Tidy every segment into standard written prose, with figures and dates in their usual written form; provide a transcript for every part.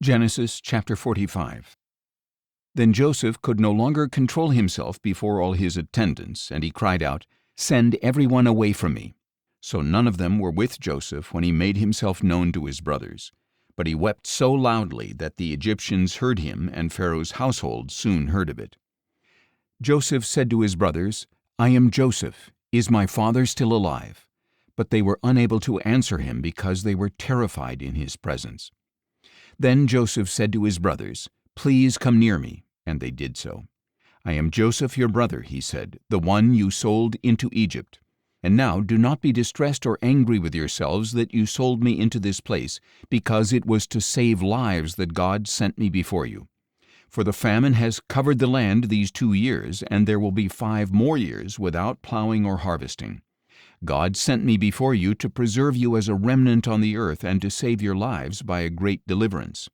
Genesis chapter 45. Then Joseph could no longer control himself before all his attendants, and he cried out, "Send everyone away from me." So none of them were with Joseph when he made himself known to his brothers. But he wept so loudly that the Egyptians heard him, and Pharaoh's household soon heard of it. Joseph said to his brothers, "I am Joseph. Is my father still alive?" But they were unable to answer him because they were terrified in his presence. Then Joseph said to his brothers, "Please come near me," and they did so. "I am Joseph your brother," he said, "the one you sold into Egypt. And now do not be distressed or angry with yourselves that you sold me into this place, because it was to save lives that God sent me before you. For the famine has covered the land these 2 years, and there will be 5 more years without plowing or harvesting. God sent me before you to preserve you as a remnant on the earth and to save your lives by a great deliverance.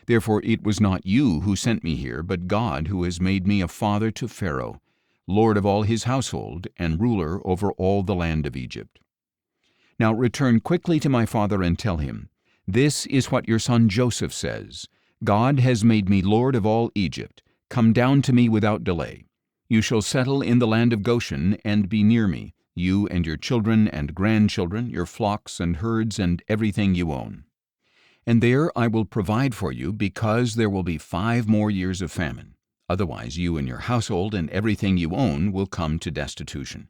Therefore it was not you who sent me here, but God who has made me a father to Pharaoh, Lord of all his household, and ruler over all the land of Egypt. Now return quickly to my father and tell him, 'This is what your son Joseph says, God has made me Lord of all Egypt. Come down to me without delay. You shall settle in the land of Goshen and be near me, you and your children and grandchildren, your flocks and herds and everything you own. And there I will provide for you, because there will be 5 more years of famine. Otherwise you and your household and everything you own will come to destitution.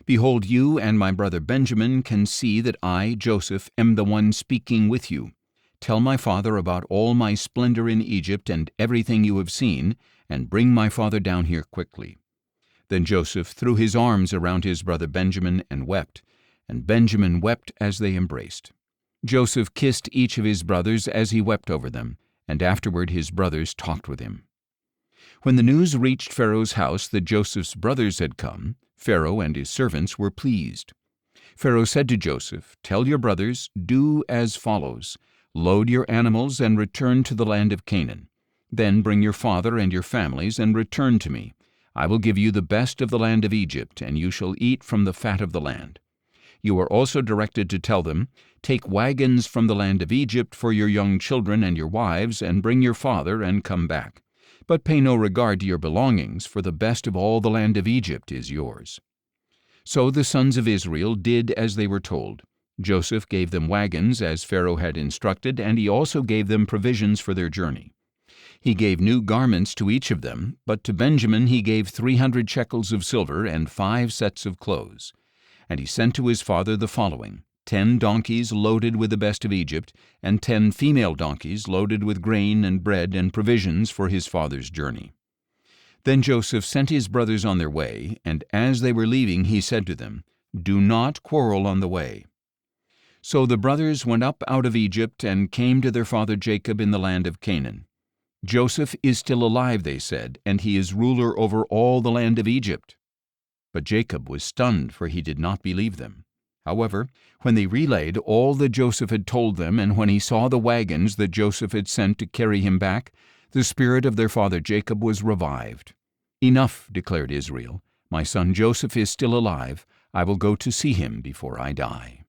Behold, you and my brother Benjamin can see that I, Joseph, am the one speaking with you. Tell my father about all my splendor in Egypt and everything you have seen, and bring my father down here quickly." Then Joseph threw his arms around his brother Benjamin and wept, and Benjamin wept as they embraced. Joseph kissed each of his brothers as he wept over them, and afterward his brothers talked with him. When the news reached Pharaoh's house that Joseph's brothers had come, Pharaoh and his servants were pleased. Pharaoh said to Joseph, "Tell your brothers, do as follows. Load your animals and return to the land of Canaan. Then bring your father and your families and return to me. I will give you the best of the land of Egypt, and you shall eat from the fat of the land." You are also directed to tell them, "Take wagons from the land of Egypt for your young children and your wives, and bring your father and come back. But pay no regard to your belongings, for the best of all the land of Egypt is yours." So the sons of Israel did as they were told. Joseph gave them wagons as Pharaoh had instructed, and he also gave them provisions for their journey. He gave new garments to each of them, but to Benjamin he gave 300 shekels of silver and 5 sets of clothes. And he sent to his father the following: 10 donkeys loaded with the best of Egypt, and 10 female donkeys loaded with grain and bread and provisions for his father's journey. Then Joseph sent his brothers on their way, and as they were leaving he said to them, "Do not quarrel on the way." So the brothers went up out of Egypt and came to their father Jacob in the land of Canaan. "Joseph is still alive," they said, "and he is ruler over all the land of Egypt." But Jacob was stunned, for he did not believe them. However, when they relayed all that Joseph had told them, and when he saw the wagons that Joseph had sent to carry him back, the spirit of their father Jacob was revived. "Enough," declared Israel. "My son Joseph is still alive. I will go to see him before I die."